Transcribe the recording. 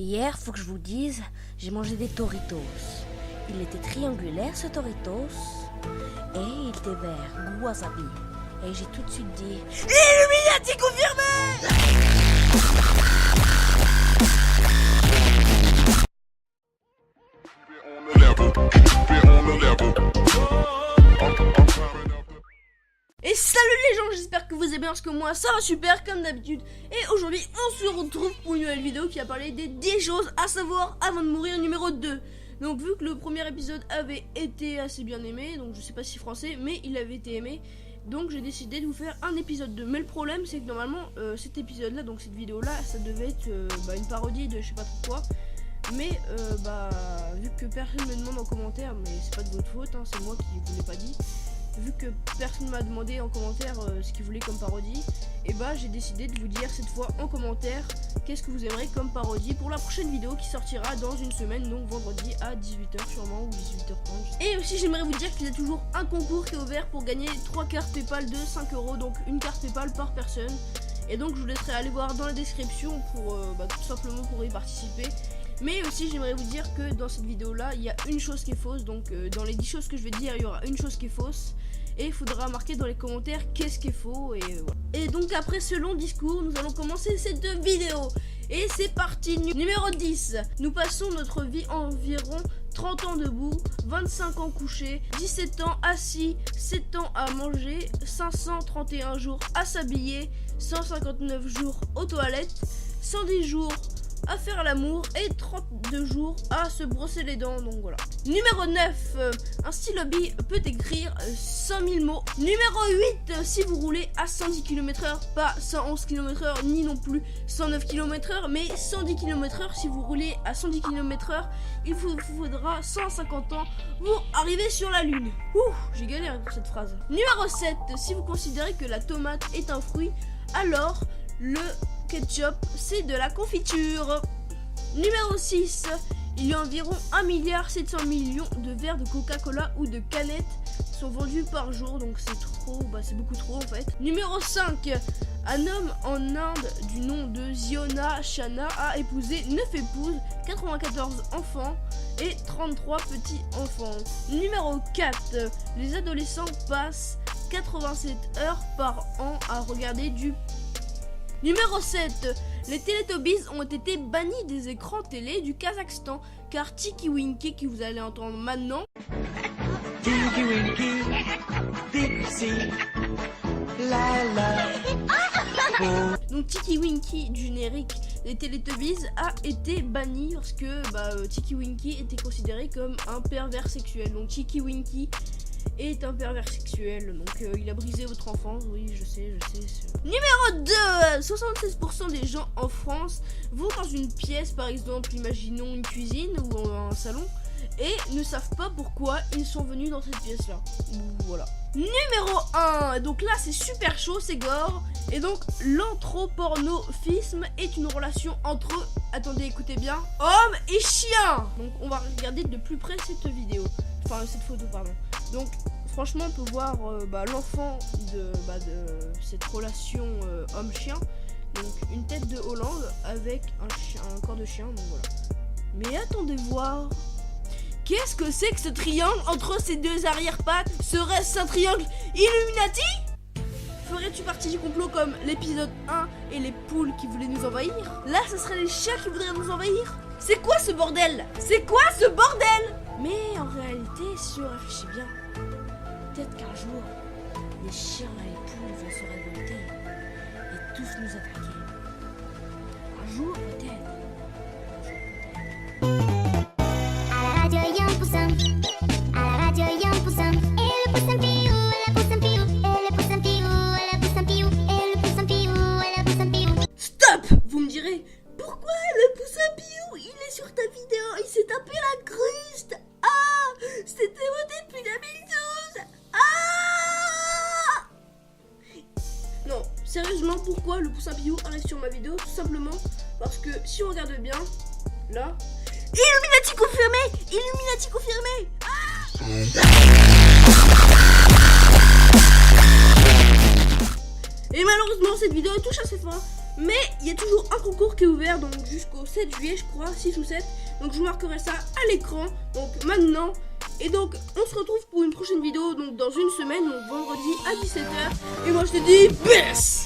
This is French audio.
Hier, faut que je vous dise, j'ai mangé des Doritos. Il était triangulaire ce Doritos et il était vert, goût wasabi. Et j'ai tout de suite dit Illuminati confirmé. Et salut les gens, j'espère que vous allez bien parce que moi ça va super comme d'habitude. Et aujourd'hui on se retrouve pour une nouvelle vidéo qui va parler des 10 choses à savoir avant de mourir numéro 2. Donc vu que le premier épisode avait été assez bien aimé, donc je sais pas si français mais il avait été aimé, donc j'ai décidé de vous faire un épisode 2. Mais le problème c'est que normalement cet épisode là, donc cette vidéo là, ça devait être une parodie de je sais pas trop quoi. Mais vu que personne me demande en commentaire, mais c'est pas de votre faute, hein, c'est moi qui vous l'ai pas dit. Vu que personne m'a demandé en commentaire ce qu'il voulait comme parodie, et j'ai décidé de vous dire cette fois en commentaire qu'est-ce que vous aimerez comme parodie pour la prochaine vidéo qui sortira dans une semaine, donc vendredi à 18h sûrement ou 18h30. Et aussi j'aimerais vous dire qu'il y a toujours un concours qui est ouvert pour gagner 3 cartes Paypal de 5 €, donc une carte Paypal par personne. Et donc je vous laisserai aller voir dans la description pour tout simplement pour y participer. Mais aussi j'aimerais vous dire que dans cette vidéo là il y a une chose qui est fausse. Donc dans les 10 choses que je vais dire il y aura une chose qui est fausse. Et il faudra marquer dans les commentaires qu'est-ce qui est faux. Et voilà. Et donc après ce long discours nous allons commencer cette vidéo. Et c'est parti. Numéro 10. Nous passons notre vie environ 30 ans debout, 25 ans couché, 17 ans assis, 7 ans à manger, 531 jours à s'habiller, 159 jours aux toilettes, 110 jours à faire l'amour et 32 jours à se brosser les dents. Donc voilà. Numéro 9, un stylo-bille peut écrire 100 000 mots. Numéro 8, si vous roulez à 110 km/h, pas 111 km/h ni non plus 109 km/h, mais 110 km/h. Si vous roulez à 110 km/h, il vous faudra 150 ans pour arriver sur la lune. Ouh, j'ai galéré pour cette phrase. Numéro 7, si vous considérez que la tomate est un fruit, alors le ketchup c'est de la confiture. Numéro 6, il y a environ 1,7 milliard de verres de Coca-Cola ou de canettes sont vendus par jour, donc c'est trop, c'est beaucoup trop en fait. Numéro 5, un homme en Inde du nom de Ziona Chana a épousé 9 épouses, 94 enfants et 33 petits enfants. Numéro 4, les adolescents passent 87 heures par an à regarder du. Numéro 7, les Teletubbies ont été bannis des écrans télé du Kazakhstan car Tiki Winky, qui vous allez entendre maintenant, Tiki Winky, Dixie, la. Donc Tiki Winky du générique des Teletubbies a été banni parce que Tiki Winky était considéré comme un pervers sexuel. Donc Tiki Winky est un pervers sexuel, donc il a brisé votre enfance, oui je sais. Numéro 2, 76% des gens en France vont dans une pièce, par exemple imaginons une cuisine ou un salon, et ne savent pas pourquoi ils sont venus dans cette pièce là. Voilà. Numéro 1, donc là c'est super chaud, c'est gore. Et donc l'anthropornophisme est une relation entre, attendez écoutez bien, homme et chien. Donc on va regarder de plus près cette vidéo, enfin cette photo pardon. Donc franchement on peut voir l'enfant de cette relation homme-chien. Donc une tête de Hollande avec un corps de chien, donc voilà. Mais attendez voir. Qu'est-ce que c'est que ce triangle entre ces deux arrière-pattes? Serait-ce un triangle Illuminati? Ferais-tu partie du complot comme l'épisode 1 et les poules qui voulaient nous envahir? Là, ce serait les chiens qui voudraient nous envahir? C'est quoi ce bordel? C'est quoi ce bordel? Mais en réalité, si on réfléchit bien, peut-être qu'un jour, les chiens et les poules vont se révolter et tous nous attaquer. Un jour, peut-être. Vous me direz, pourquoi le poussin Piou, il est sur ta vidéo, il s'est tapé la cruste. Ah, c'était voté depuis 2012. Ah. Non, sérieusement, pourquoi le poussin Piou arrive sur ma vidéo? Tout simplement parce que si on regarde bien, là, Illuminati confirmé. Illuminati confirmé. Et malheureusement cette vidéo touche à ses fins. Mais il y a toujours un concours qui est ouvert, donc jusqu'au 7 juillet, je crois, 6 ou 7. Donc je vous marquerai ça à l'écran, donc maintenant. Et donc on se retrouve pour une prochaine vidéo, donc dans une semaine, donc vendredi à 17h. Et moi je te dis, BES!